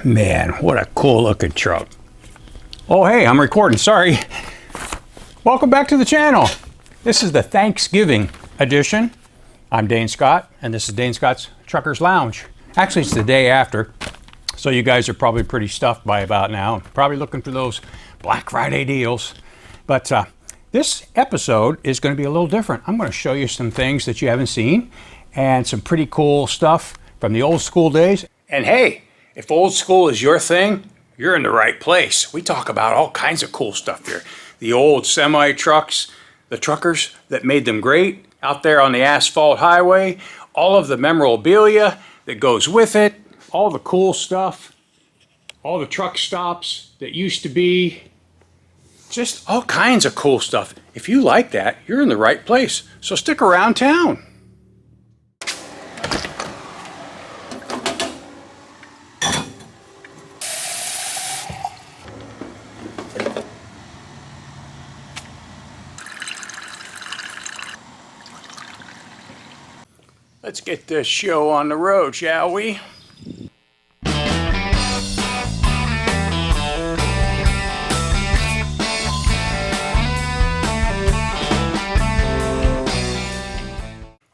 Man, what a cool looking truck. Oh, hey, I'm recording, sorry. Welcome back to the channel. This is the Thanksgiving edition. I'm Dane Scott, and this is Dane Scott's Truckers Lounge. Actually, it's the day after, so you guys are probably pretty stuffed by about now. Probably looking for those Black Friday deals. But this episode is going to be a little different. I'm going to show you some things that you haven't seen and some pretty cool stuff from the old school days. And hey, if old school is your thing, you're in the right place. We talk about all kinds of cool stuff here. The old semi trucks, the truckers that made them great out there on the asphalt highway, all of the memorabilia that goes with it, all the cool stuff, all the truck stops that used to be, just all kinds of cool stuff. If you like that, you're in the right place. So stick around town. Let's get this show on the road, shall we?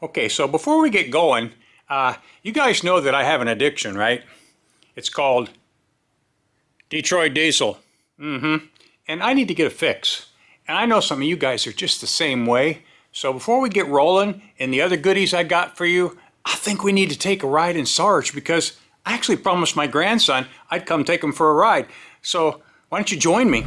Okay, so before we get going, you guys know that I have an addiction, right? It's called Detroit Diesel. And I need to get a fix. And I know some of you guys are just the same way. So before we get rolling and the other goodies I got for you, I think we need to take a ride in Sarge because I actually promised my grandson I'd come take him for a ride. So why don't you join me?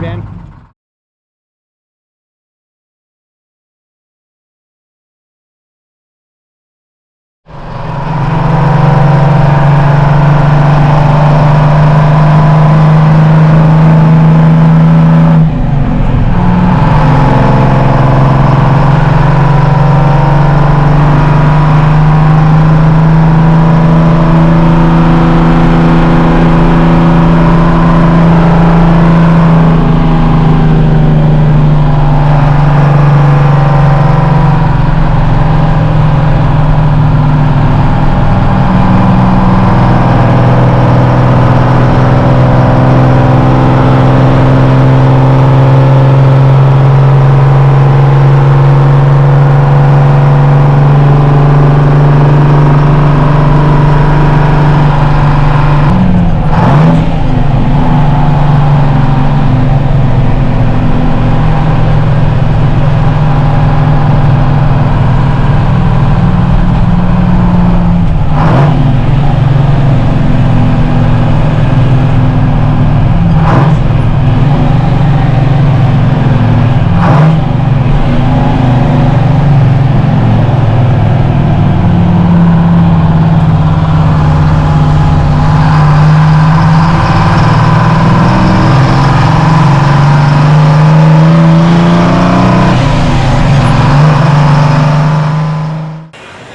Ben.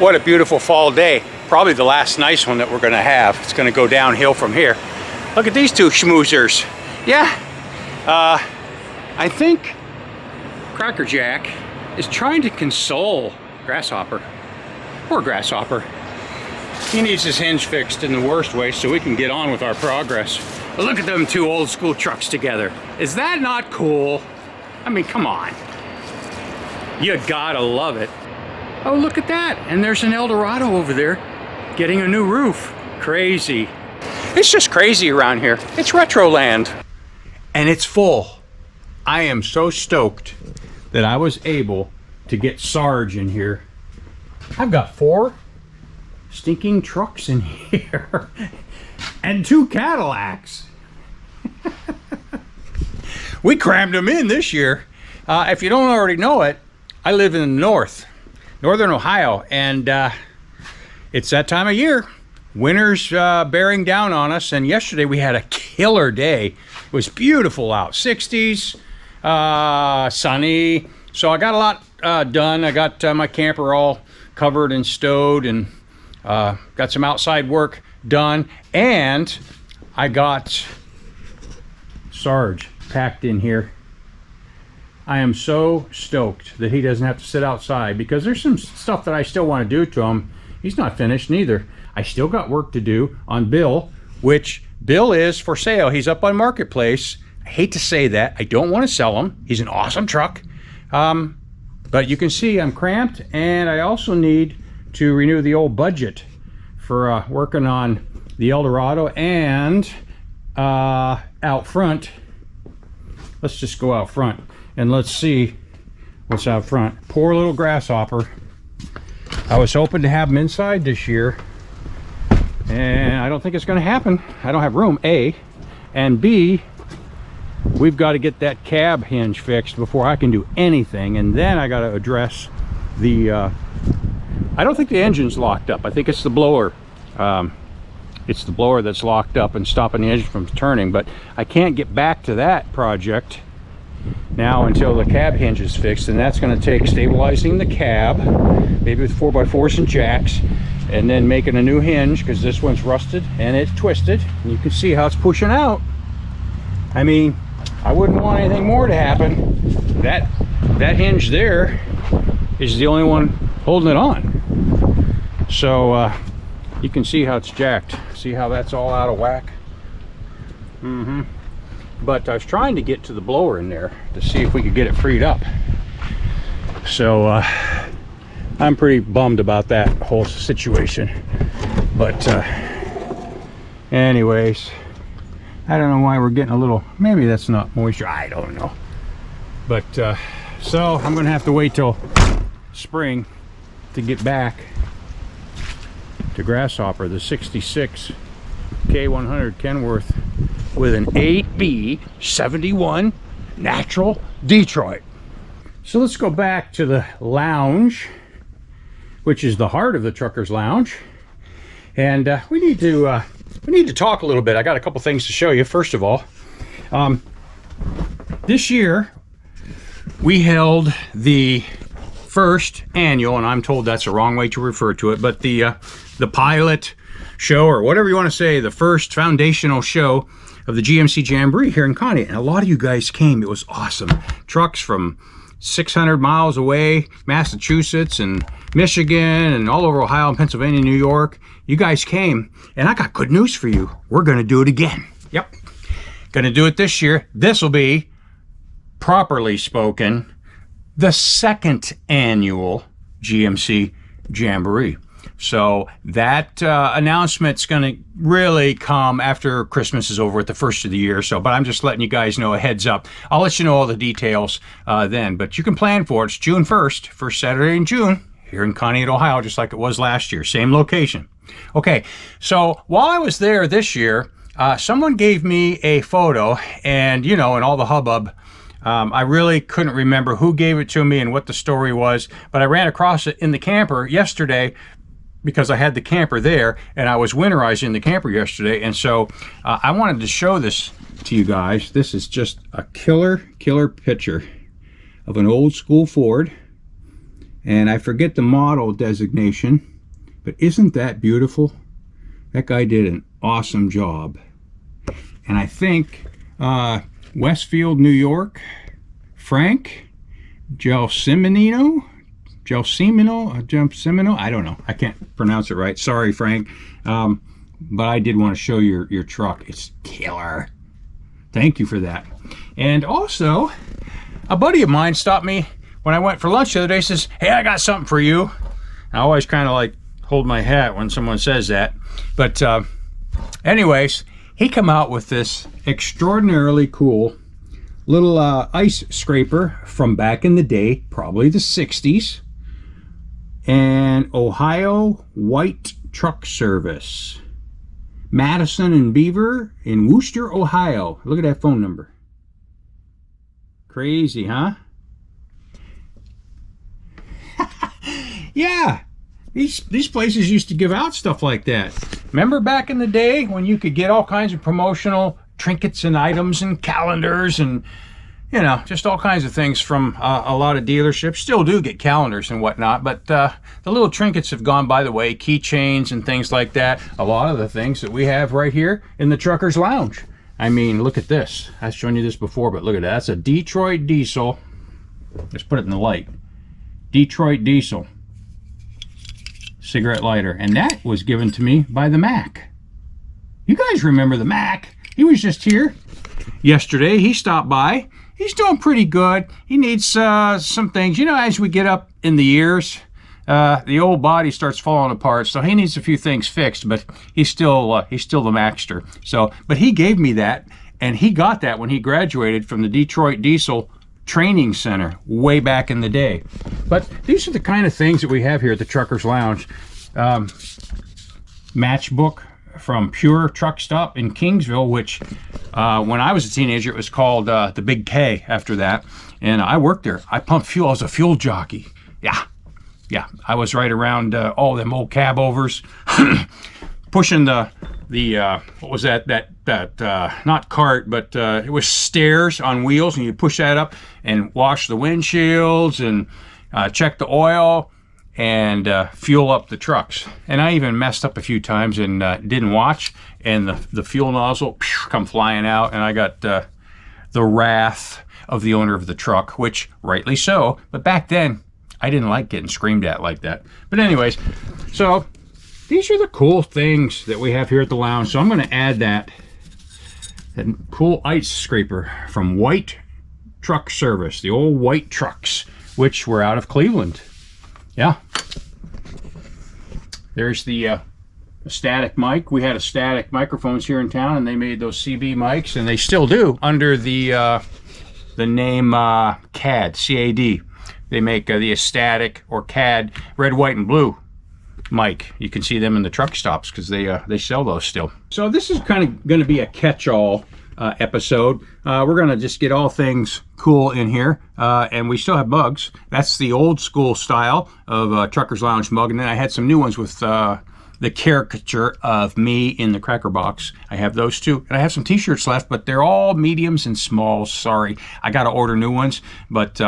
what a beautiful fall day. Probably the last nice one that we're gonna have. It's gonna go downhill from here. Look at these two schmoozers. Yeah, I think Cracker Jack is trying to console Grasshopper. Poor Grasshopper. He needs his hinge fixed in the worst way so we can get on with our progress. But look at them two old school trucks together. Is that not cool? I mean, come on. You gotta love it. Oh, look at that. And there's an Eldorado over there getting a new roof. Crazy. It's just crazy around here. It's retro land. And it's full. I am so stoked that I was able to get Sarge in here. I've got 4 stinking trucks in here and 2 Cadillacs. We crammed them in this year. If you don't already know it, I live in the northern Ohio, and it's that time of year. Winter's bearing down on us, and yesterday we had a killer day. It was beautiful out, 60s, sunny. So I got a lot done. I got my camper all covered and stowed, and got some outside work done, and I got Sarge packed in here. I am so stoked that he doesn't have to sit outside, because there's some stuff that I still want to do to him. He's not finished neither. I still got work to do on Bill, which Bill is for sale. He's up on Marketplace. I hate to say that. I don't want to sell him. He's an awesome truck. But you can see I'm cramped, and I also need to renew the old budget for working on the Eldorado and out front. Let's just go out front and let's see what's out front. Poor little Grasshopper. I was hoping to have him inside this year, and I don't think it's going to happen. I don't have room, A, and B, we've got to get that cab hinge fixed before I can do anything, and then I got to address the I don't think the engine's locked up. I think it's the blower. It's the blower that's locked up and stopping the engine from turning, but I can't get back to that project now until the cab hinge is fixed, and that's going to take stabilizing the cab, maybe with 4x4s and jacks, and then making a new hinge, because this one's rusted and it's twisted, and you can see how it's pushing out. I mean, I wouldn't want anything more to happen. That hinge there is the only one holding it on. So you can see how it's jacked. See how that's all out of whack? But I was trying to get to the blower in there to see if we could get it freed up. So I'm pretty bummed about that whole situation. But anyways, I don't know why we're getting a little, maybe that's not moisture, I don't know. But so I'm gonna have to wait till spring to get back to Grasshopper, the 66 K100 Kenworth with an 8B 71 natural Detroit. So let's go back to the lounge, which is the heart of the Truckers Lounge, and we need to talk a little bit. I got a couple things to show you. First of all, this year we held the first annual, and I'm told that's the wrong way to refer to it, but the pilot show, or whatever you want to say, the first foundational show of the GMC Jamboree here in Connie. And a lot of you guys came. It was awesome. Trucks from 600 miles away, Massachusetts and Michigan and all over Ohio and Pennsylvania, New York. You guys came, and I got good news for you. We're going to do it again. Yep. Going to do it this year. This will be, properly spoken, the second annual GMC Jamboree. So that announcement's going to really come after Christmas is over at the first of the year. So, but I'm just letting you guys know a heads up. I'll let you know all the details then, but you can plan for it. It's June 1st, first Saturday in June, here in Conneaut, Ohio, just like it was last year. Same location. Okay, so while I was there this year, someone gave me a photo, and you know, in all the hubbub, I really couldn't remember who gave it to me and what the story was, but I ran across it in the camper yesterday because I had the camper there, and I was winterizing the camper yesterday, and so I wanted to show this to you guys. This is just a killer picture of an old school Ford, and I forget the model designation, But isn't that beautiful? That guy did an awesome job. And I think Westfield, New York, Frank Gelsomino, I don't know. I can't pronounce it right. Sorry, Frank. But I did want to show your truck. It's killer. Thank you for that. And also, a buddy of mine stopped me when I went for lunch the other day. Says, "Hey, I got something for you." I always kind of like hold my hat when someone says that. But anyways, he come out with this extraordinarily cool little ice scraper from back in the day, probably the 60s. And Ohio White Truck Service. Madison and Beaver in Wooster, Ohio. Look at that phone number. Crazy, huh? Yeah, these places used to give out stuff like that. Remember back in the day when you could get all kinds of promotional trinkets and items and calendars and, you know, just all kinds of things from a lot of dealerships. Still do get calendars and whatnot, but the little trinkets have gone by the way, keychains and things like that. A lot of the things that we have right here in the Truckers Lounge. I mean, look at this. I've shown you this before, but look at that. That's a Detroit Diesel. Let's put it in the light. Detroit Diesel cigarette lighter, and that was given to me by the Mac. You guys remember the Mac? He was just here yesterday. He stopped by. He's doing pretty good. He needs some things. You know, as we get up in the years, the old body starts falling apart, so he needs a few things fixed. But he's still the Macster. So, but he gave me that, and he got that when he graduated from the Detroit Diesel Training Center way back in the day. But these are the kind of things that we have here at the Truckers Lounge. Matchbook from Pure Truck Stop in Kingsville, which when I was a teenager, it was called the Big K after that. And I worked there. I pumped fuel. I was a fuel jockey. Yeah. I was right around all them old cab overs, pushing the what was that not cart, but it was stairs on wheels, and you push that up and wash the windshields and check the oil and fuel up the trucks. And I even messed up a few times and didn't watch, and the fuel nozzle come flying out, and I got the wrath of the owner of the truck, which rightly so. But back then, I didn't like getting screamed at like that. But anyways, so these are the cool things that we have here at the lounge. So I'm going to add that cool ice scraper from White Truck Service, the old white trucks, which were out of Cleveland. Yeah. There's the static mic. We had a static microphones here in town, and they made those CB mics, and they still do under the name CAD, C-A-D. They make the static or CAD red, white, and blue mic. You can see them in the truck stops because they sell those still. So this is kind of going to be a catch-all episode. We're going to just get all things cool in here, and we still have mugs. That's the old school style of Truckers Lounge mug, and then I had some new ones with the caricature of me in the cracker box. I have those too, and I have some t-shirts left, but they're all mediums and smalls. Sorry, I got to order new ones, but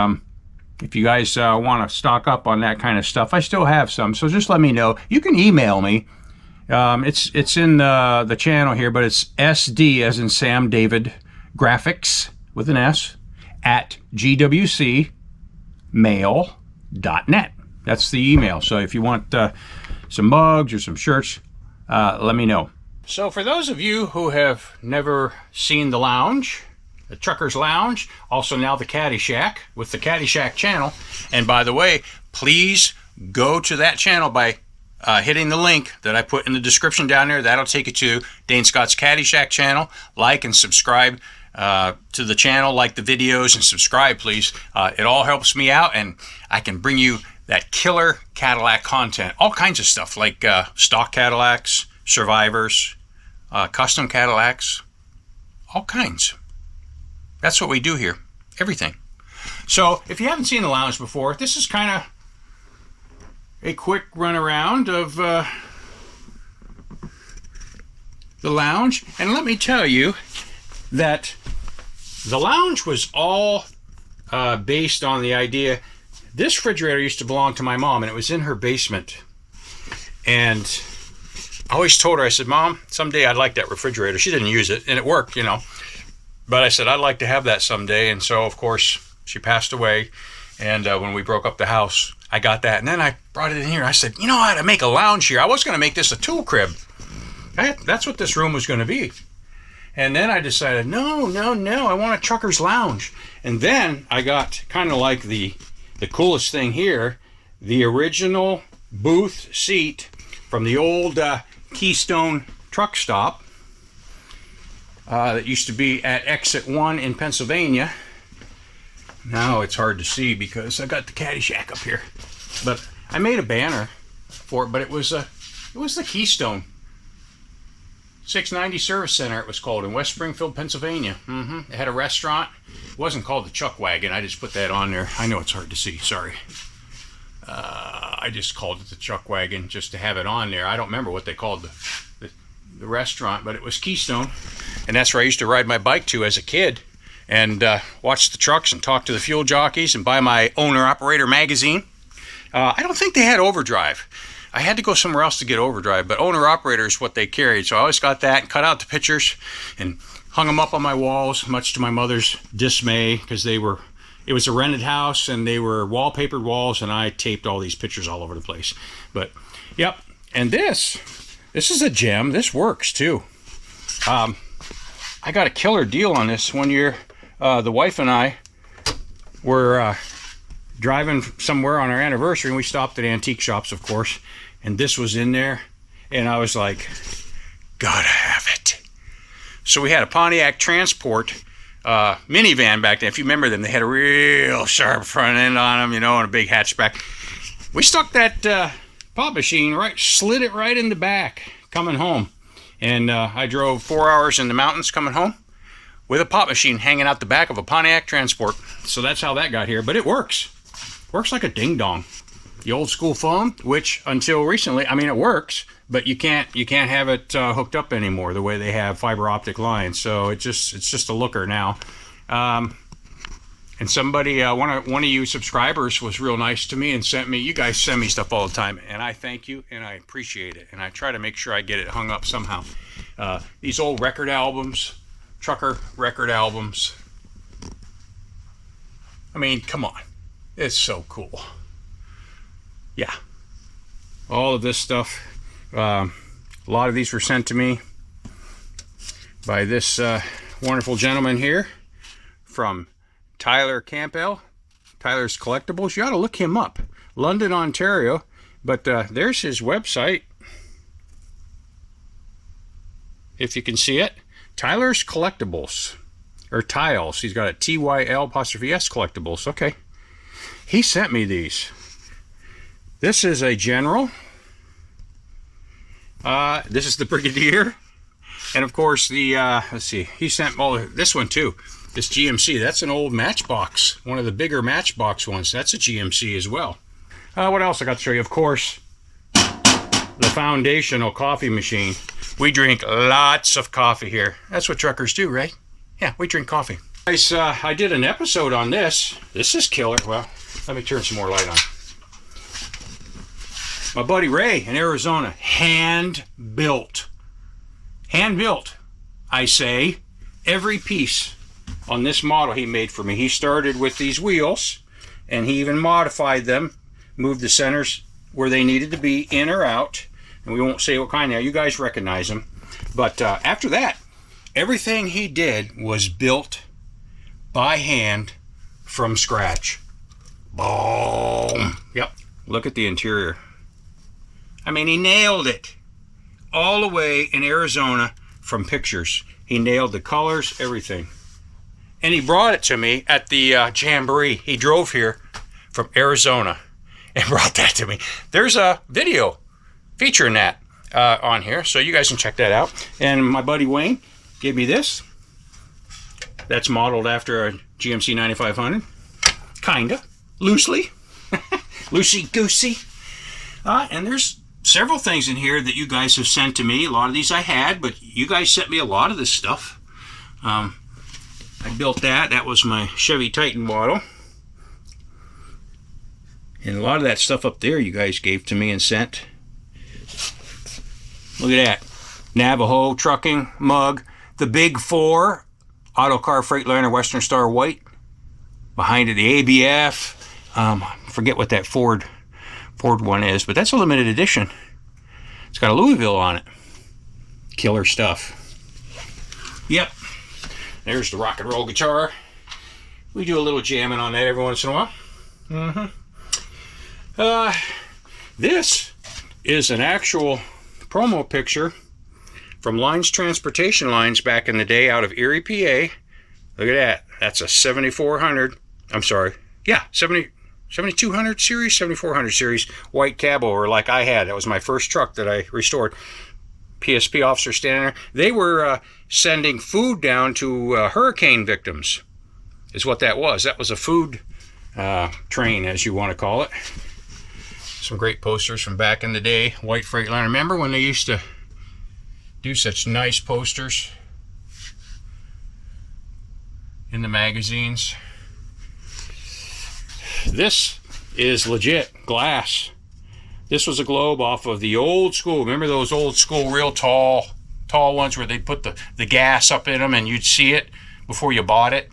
if you guys want to stock up on that kind of stuff, I still have some, so just let me know. You can email me. It's in the channel here, but it's SD as in Sam David Graphics with an S at gwcmail.net. That's the email. So if you want some mugs or some shirts, let me know. So for those of you who have never seen the lounge, the Truckers Lounge, also now the Caddy Shack with the Caddy Shack channel. And by the way, please go to that channel by hitting the link that I put in the description down there. That'll take you to Dane Scott's Caddy Shack channel. Like and subscribe to the channel, like the videos, and subscribe, please. It all helps me out, and I can bring you that killer Cadillac content. All kinds of stuff like stock Cadillacs, survivors, custom Cadillacs, all kinds. That's what we do here. Everything. So if you haven't seen the lounge before, this is kind of a quick run around of the lounge. And let me tell you that the lounge was all based on the idea. This refrigerator used to belong to my mom, and it was in her basement. And I always told her, I said, Mom, someday I'd like that refrigerator. She didn't use it, and it worked, you know. But I said, I'd like to have that someday. And so, of course, she passed away. And when we broke up the house, I got that. And then I brought it in here. I said, you know, I had to make a lounge here. I was going to make this a tool crib. That's what this room was going to be. And then I decided, no, I want a trucker's lounge. And then I got kind of like the coolest thing here, the original booth seat from the old Keystone truck stop that used to be at exit 1 in Pennsylvania. Now it's hard to see because I got the Caddyshack up here. But I made a banner for it, but it was the Keystone C90 Service Center, it was called, in West Springfield, Pennsylvania. It had a restaurant. It wasn't called the Chuck Wagon. I just put that on there. I know it's hard to see. Sorry. I just called it the Chuck Wagon just to have it on there. I don't remember what they called the restaurant, but it was Keystone. And that's where I used to ride my bike to as a kid and watch the trucks and talk to the fuel jockeys and buy my owner-operator magazine. I don't think they had Overdrive. I had to go somewhere else to get Overdrive, but owner-operator is what they carried. So I always got that and cut out the pictures and hung them up on my walls, much to my mother's dismay, because it was a rented house and they were wallpapered walls, and I taped all these pictures all over the place. But, yep. And this is a gem. This works, too. I got a killer deal on this one year. The wife and I were driving somewhere on our anniversary, and we stopped at antique shops, of course, and this was in there, and I was like, gotta have it. So we had a Pontiac Transport minivan back then. If you remember them, they had a real sharp front end on them, you know, and a big hatchback. We stuck that pop machine slid it right in the back coming home, and I drove 4 hours in the mountains coming home with a pop machine hanging out the back of a Pontiac Transport. So that's how that got here, but it works. Works like a ding-dong. The old school phone, which until recently, I mean, it works, but you can't have it hooked up anymore the way they have fiber optic lines. So it's just a looker now. And somebody, one of you subscribers was real nice to me and sent me. You guys send me stuff all the time, and I thank you and I appreciate it. And I try to make sure I get it hung up somehow. These old record albums, trucker record albums. I mean, come on. It's so cool. Yeah. All of this stuff. A lot of these were sent to me by this wonderful gentleman here from Tyler Campbell. Tyler's Collectibles. You ought to look him up. London, Ontario. But there's his website. If you can see it. Tyler's Collectibles. Or Tiles. He's got a TYL''S Collectibles. Okay. He sent me these. This is a General. This is the Brigadier. And of course the, let's see, he sent this one too. This GMC, that's an old Matchbox. One of the bigger Matchbox ones. That's a GMC as well. What else I got to show you? Of course, the foundational coffee machine. We drink lots of coffee here. That's what truckers do, right? Yeah, we drink coffee. Guys, I did an episode on this. This is killer. Well, let me turn some more light on. My buddy Ray in Arizona, hand built, I say, every piece on this model he made for me. He started with these wheels, and he even modified them, moved the centers where they needed to be, in or out, and we won't say what kind now. You guys recognize them. But after that, everything he did was built by hand from scratch. Boom. Yep. Look at the interior. I mean, he nailed it all the way in Arizona from pictures. He nailed the colors, everything. And he brought it to me at the Jamboree. He drove here from Arizona and brought that to me. There's a video featuring that on here, so you guys can check that out. And my buddy Wayne gave me this. That's modeled after a GMC 9500. Kinda. Loosely. Loosey-goosey. And there's several things in here that you guys have sent to me. A lot of these I had, but you guys sent me a lot of this stuff. I built that. That was my Chevy Titan model. And a lot of that stuff up there you guys gave to me and sent. Look at that. Navajo trucking mug. The Big Four. Autocar Freightliner Western Star White. Behind it, the ABF. Forget what that Ford one is, but that's a limited edition. It's got a Louisville on it. Killer stuff. Yep. There's the rock and roll guitar. We do a little jamming on that every once in a while. This is an actual promo picture from Lines Transportation Lines back in the day out of Erie, PA. Look at that. That's a 7400. I'm sorry. Yeah, 7200 series, 7400 series white cab over like I had. That was my first truck that I restored. PSP officer standing there. They were sending food down to hurricane victims, is what that was. That was a food train, as you want to call it. Some great posters from back in the day. White Freightliner. Remember when they used to do such nice posters in the magazines? This is legit glass. This was a globe off of the old school. Remember those old school real tall ones where they'd put the gas up in them and you'd see it before you bought it?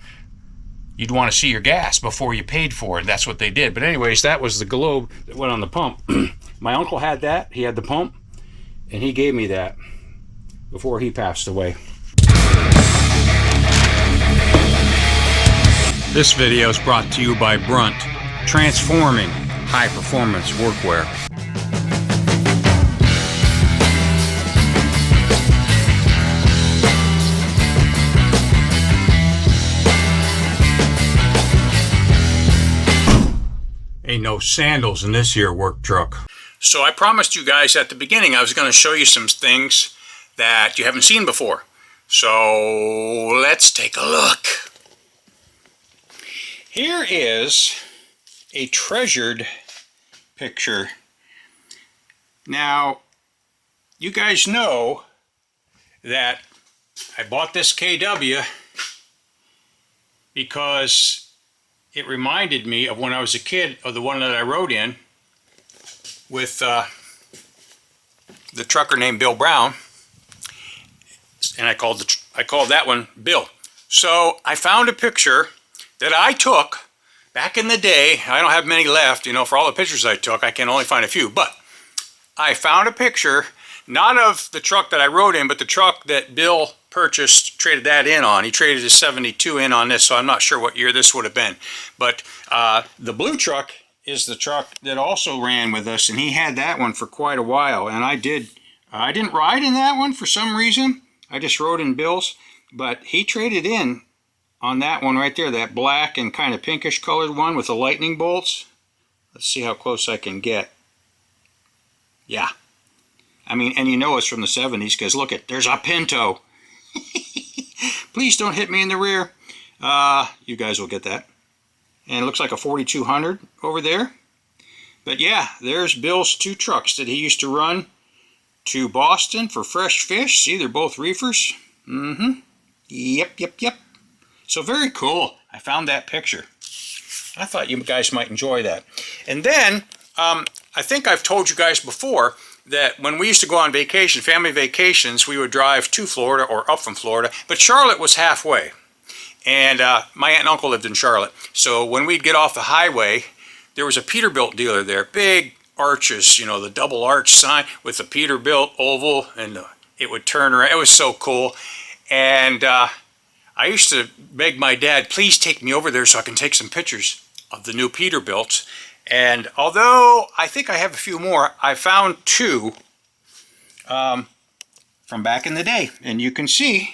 You'd want to see your gas before you paid for it. That's what they did. But anyways, that was the globe that went on the pump. My uncle had that. He had the pump, and he gave me that before he passed away. This video is brought to you by BRUNT, transforming high-performance workwear. Ain't no sandals in this here work truck. So I promised you guys at the beginning I was going to show you some things that you haven't seen before. So let's take a look. Here is a treasured picture. Now, you guys know that I bought this KW because it reminded me of when I was a kid, of the one that I rode in with the trucker named Bill Brown, and I called that one Bill. So I found a picture that I took back in the day. I don't have many left, you know, for all the pictures I took. I can only find a few, but I found a picture, not of the truck that I rode in, but the truck that Bill purchased, traded that in on. He traded his 72 in on this, so I'm not sure what year this would have been. But the blue truck is the truck that also ran with us, and he had that one for quite a while. And I didn't ride in that one for some reason. I just rode in Bill's, but he traded in on that one right there, that black and kind of pinkish colored one with the lightning bolts. Let's see how close I can get. Yeah. I mean, and you know it's from the 70s because look at, there's a Pinto. Please don't hit me in the rear. You guys will get that. And it looks like a 4200 over there. But yeah, there's Bill's two trucks that he used to run to Boston for fresh fish. See, they're both reefers. Yep. So very cool. I found that picture. I thought you guys might enjoy that. And then, I think I've told you guys before that when we used to go on vacation, family vacations, we would drive to Florida or up from Florida, but Charlotte was halfway. And my aunt and uncle lived in Charlotte. So when we'd get off the highway, there was a Peterbilt dealer there. Big arches, you know, the double arch sign with the Peterbilt oval, and it would turn around. It was so cool. And I used to beg my dad, please take me over there so I can take some pictures of the new Peterbilts. And although I think I have a few more, I found two from back in the day. And you can see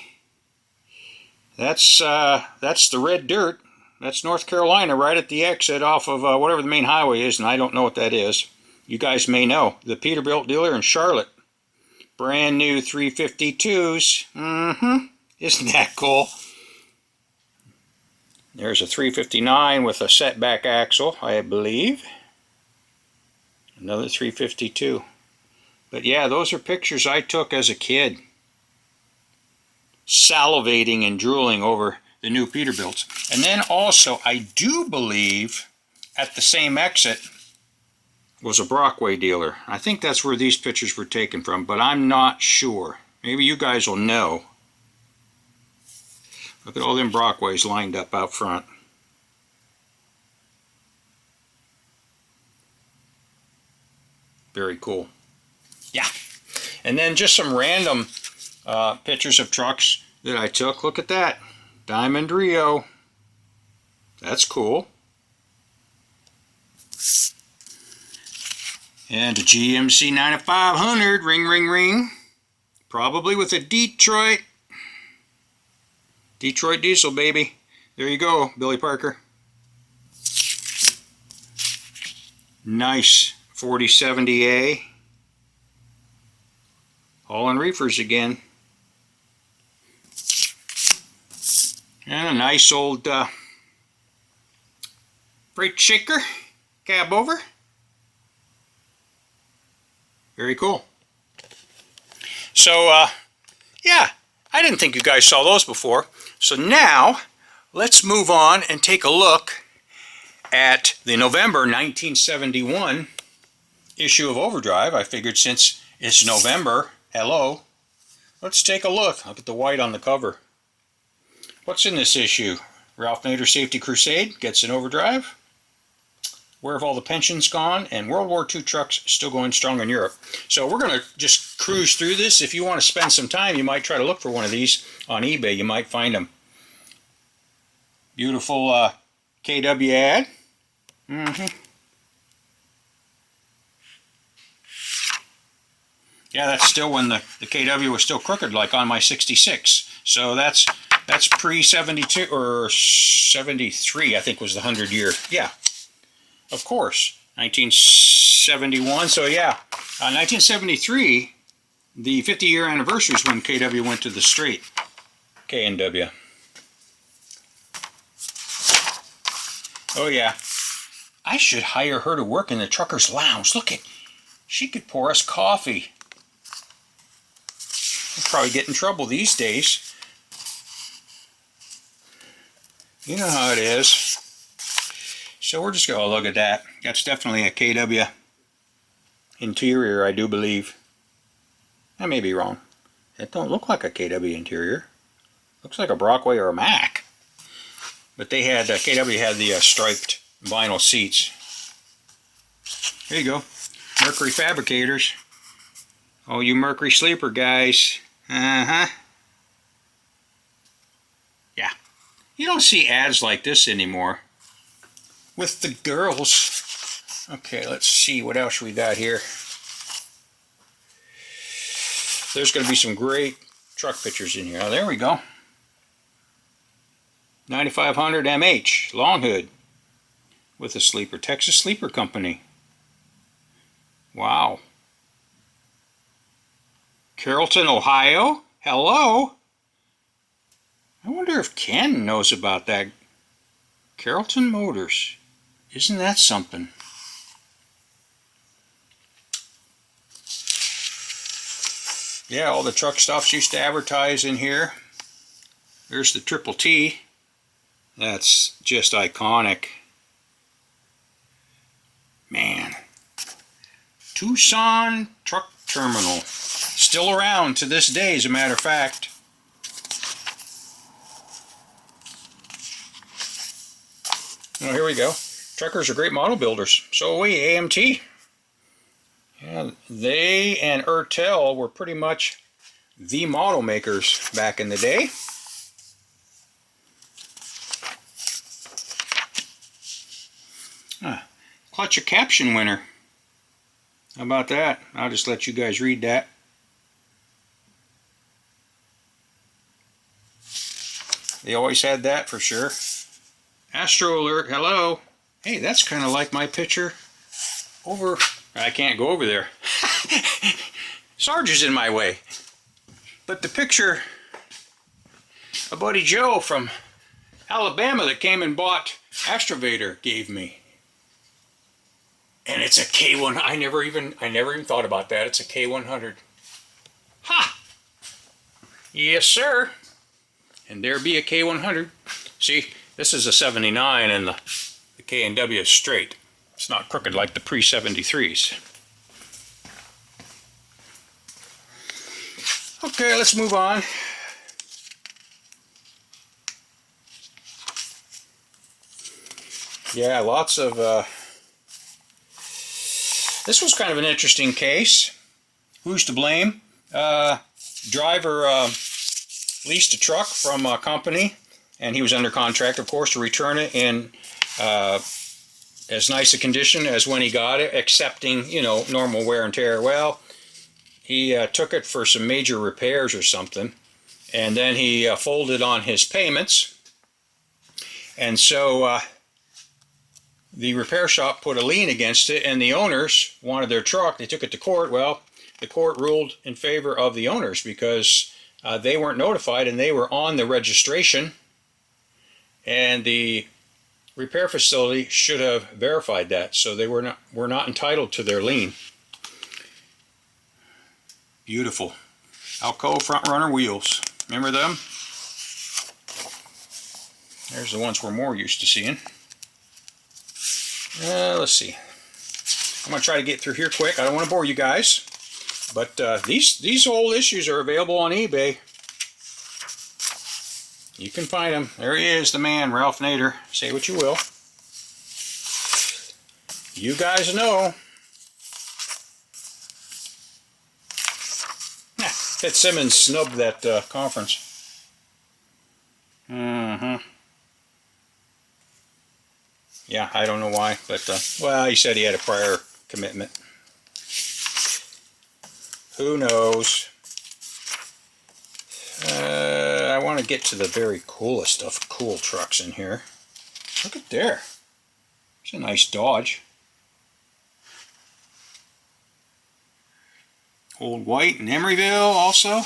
that's the red dirt. That's North Carolina right at the exit off of whatever the main highway is, and I don't know what that is. You guys may know. The Peterbilt dealer in Charlotte. Brand new 352s. Isn't that cool? There's a 359 with a setback axle, I believe. Another 352. But yeah, those are pictures I took as a kid. Salivating and drooling over the new Peterbilts. And then also, I do believe, at the same exit, was a Brockway dealer. I think that's where these pictures were taken from, but I'm not sure. Maybe you guys will know. Look at all them Brockways lined up out front. Very cool. Yeah. And then just some random pictures of trucks that I took. Look at that. Diamond Rio. That's cool. And a GMC 9500. Ring, ring, ring. Probably with a Detroit diesel, baby. There you go, Billy Parker. Nice 4070A. Hauling reefers again. And a nice old freight shaker. Cab over. Very cool. So, yeah, I didn't think you guys saw those before. So now, let's move on and take a look at the November 1971 issue of Overdrive. I figured since it's November, hello, let's take a look. Look at the white on the cover. What's in this issue? Ralph Nader Safety Crusade gets an Overdrive. Where have all the pensions gone? And World War II trucks still going strong in Europe. So we're going to just cruise through this. If you want to spend some time, you might try to look for one of these on eBay. You might find them. Beautiful KW ad. Yeah, that's still when the KW was still crooked, like on my 66. So that's pre-72 or 73, I think was the 100-year. Yeah. Of course, 1971. So yeah, 1973, the 50-year anniversary is when KW went to the straight. K&W. Oh yeah, I should hire her to work in the trucker's lounge. Look at, she could pour us coffee. We'll probably get in trouble these days. You know how it is. So we're just going to look at that. That's definitely a KW interior, I do believe. I may be wrong. It don't look like a KW interior. Looks like a Brockway or a Mack. But they had, KW had the striped vinyl seats. There you go. Mercury Fabricators. Oh, you Mercury Sleeper guys. Yeah. You don't see ads like this anymore. With the girls. Okay, let's see what else we got here. There's going to be some great truck pictures in here. Oh, there we go. 9500 MH, long hood. With a sleeper. Texas Sleeper Company. Wow. Carrollton, Ohio? Hello? I wonder if Ken knows about that. Carrollton Motors. Isn't that something? Yeah, all the truck stops used to advertise in here. There's the Triple T. That's just iconic. Man. Tucson Truck Terminal. Still around to this day, as a matter of fact. Oh, here we go. Truckers are great model builders. So are we, AMT. Yeah, they and Ertel were pretty much the model makers back in the day. Clutch a caption winner. How about that? I'll just let you guys read that. They always had that for sure. Astro Alert, hello. Hey, that's kind of like my picture over. I can't go over there. Sarge is in my way. But the picture a buddy Joe from Alabama that came and bought Astrovator gave me. And it's a K1. I never even thought about that. It's a K100. Ha! Yes, sir. And there be a K100. See, this is a 79 and the K&W is straight. It's not crooked like the pre-73s. Okay, let's move on. Yeah, lots of... This was kind of an interesting case. Who's to blame? Driver leased a truck from a company, and he was under contract, of course, to return it in as nice a condition as when he got it, excepting, you know, normal wear and tear. Well, he took it for some major repairs or something, and then he folded on his payments, and so the repair shop put a lien against it, and the owners wanted their truck. They took it to court. Well, the court ruled in favor of the owners because they weren't notified and they were on the registration, and the repair facility should have verified that, so they were not entitled to their lien. Beautiful Alcoa front runner wheels. Remember them? There's the ones we're more used to seeing. Let's see. I'm going to try to get through here quick. I don't want to bore you guys. But these old issues are available on eBay. You can find them. There he is, the man, Ralph Nader. Say what you will. You guys know. Fitzsimmons snubbed that conference. Yeah, I don't know why, but, well, he said he had a prior commitment. Who knows? I want to get to the very coolest of cool trucks in here. Look at there. It's a nice Dodge. Old White in Emeryville also.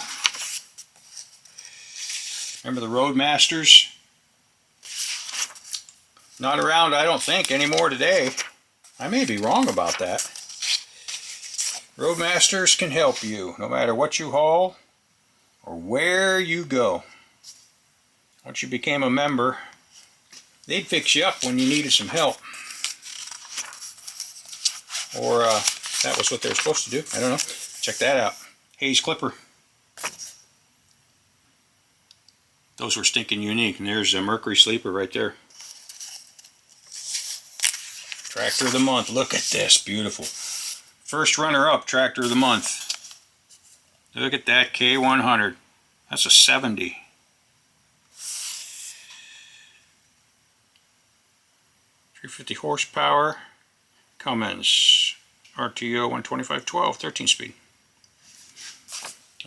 Remember the Roadmasters? Not around, I don't think, anymore today. I may be wrong about that. Roadmasters can help you, no matter what you haul or where you go. Once you became a member, they'd fix you up when you needed some help. Or that was what they were supposed to do. I don't know. Check that out. Hayes Clipper. Those were stinking unique. And there's a Mercury Sleeper right there. Tractor of the month. Look at this. Beautiful. First runner-up tractor of the month. Look at that K100. That's a 70. .350 horsepower. Cummins. RTO 125/12. 13-speed.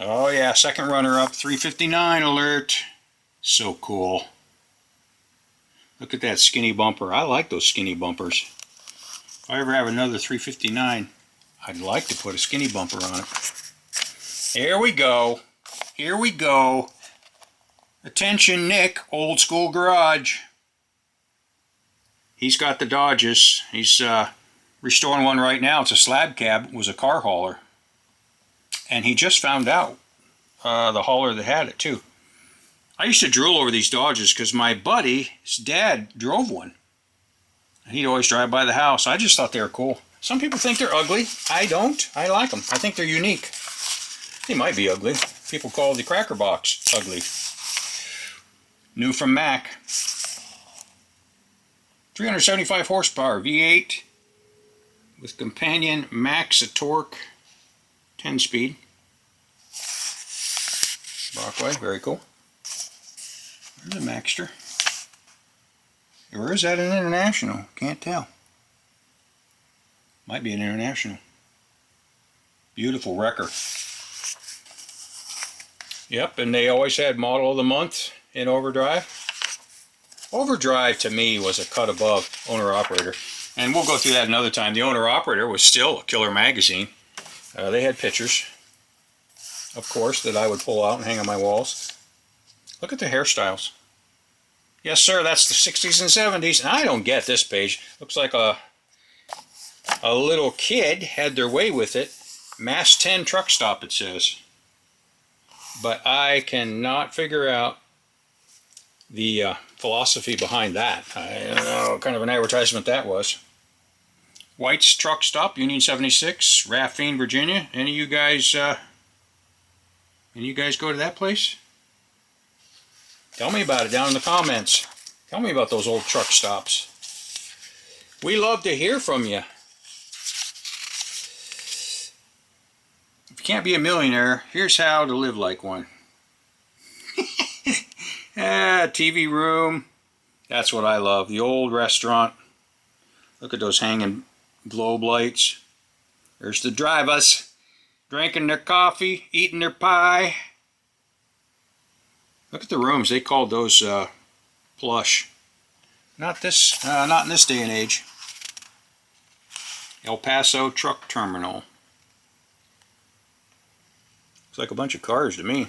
Oh yeah, second runner-up. 359 alert. So cool. Look at that skinny bumper. I like those skinny bumpers. If I ever have another 359, I'd like to put a skinny bumper on it. Here we go. Here we go. Attention, Nick, Old School Garage. He's got the Dodges. He's restoring one right now. It's a slab cab. It was a car hauler. And he just found out the hauler that had it too. I used to drool over these Dodges because my buddy's dad drove one. And he'd always drive by the house. I just thought they were cool. Some people think they're ugly. I don't. I like them. I think they're unique. They might be ugly. People call the Cracker Box ugly. New from Mac. 375 horsepower V8 with companion max torque 10-speed. Brockway, very cool. There's a Maxter. Or is that an International? Can't tell. Might be an International. Beautiful wrecker. Yep, and they always had Model of the Month in Overdrive. Overdrive to me was a cut above Owner-Operator. And we'll go through that another time. The Owner-Operator was still a killer magazine. They had pictures, of course, that I would pull out and hang on my walls. Look at the hairstyles. Yes, sir, that's the 60s and 70s. And I don't get this page. Looks like a little kid had their way with it. Mass 10 truck stop, it says. But I cannot figure out the philosophy behind that. I don't know what kind of an advertisement that was. White's Truck Stop, Union 76, Raffine, Virginia. Any of you guys go to that place? Tell me about it down in the comments. Tell me about those old truck stops. We love to hear from you. If you can't be a millionaire, here's how to live like one. TV room. That's what I love. The old restaurant. Look at those hanging globe lights. There's the drivers drinking their coffee, eating their pie. Look at the rooms. They called those plush. Not in this day and age. El Paso Truck Terminal. Looks like a bunch of cars to me.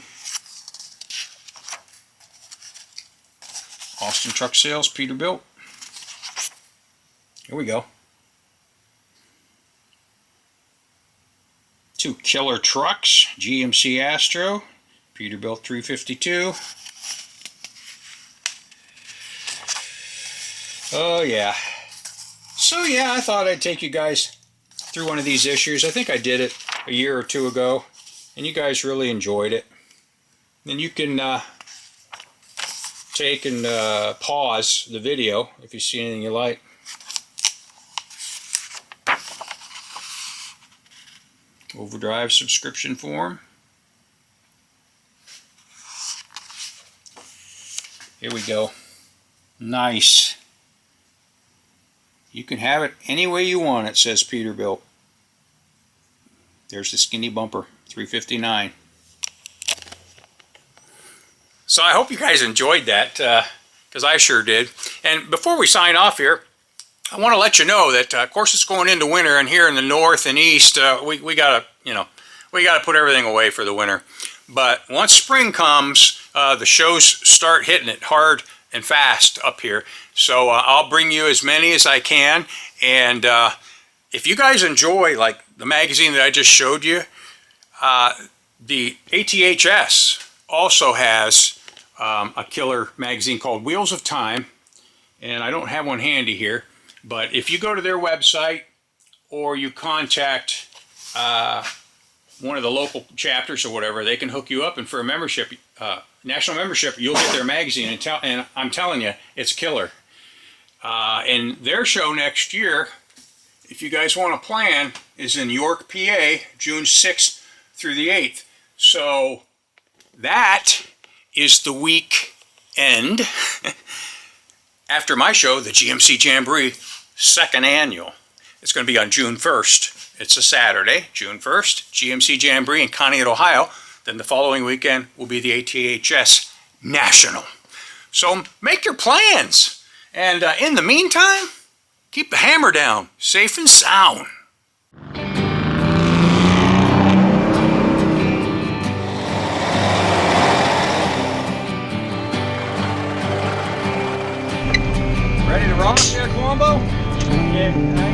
Austin Truck Sales, Peterbilt. Here we go. 2 killer trucks, GMC Astro, Peterbilt 352. Oh yeah. So yeah, I thought I'd take you guys through one of these issues. I think I did it a year or two ago, and you guys really enjoyed it. Then you can take and pause the video if you see anything you like. Overdrive subscription form. Here we go. Nice. You can have it any way you want, it says Peterbilt. There's the skinny bumper, $359. So I hope you guys enjoyed that, because I sure did. And before we sign off here, I want to let you know that, of course, it's going into winter, and here in the north and east, we gotta put everything away for the winter. But once spring comes, the shows start hitting it hard and fast up here. So I'll bring you as many as I can. And if you guys enjoy, like the magazine that I just showed you, the ATHS also has a killer magazine called Wheels of Time. And I don't have one handy here. But if you go to their website or you contact one of the local chapters or whatever, they can hook you up, and for a membership, national membership, you'll get their magazine. And I'm telling you, it's killer. And their show next year, if you guys want to plan, is in York, PA, June 6th through the 8th. So that is the weekend after my show, the GMC Jamboree, 2nd annual. It's going to be on June 1st. It's a Saturday, June 1st, GMC Jamboree in Conneaut, Ohio. Then the following weekend will be the ATHS National. So make your plans. And in the meantime, keep the hammer down, safe and sound. Ready to rock there, Colombo? Yeah.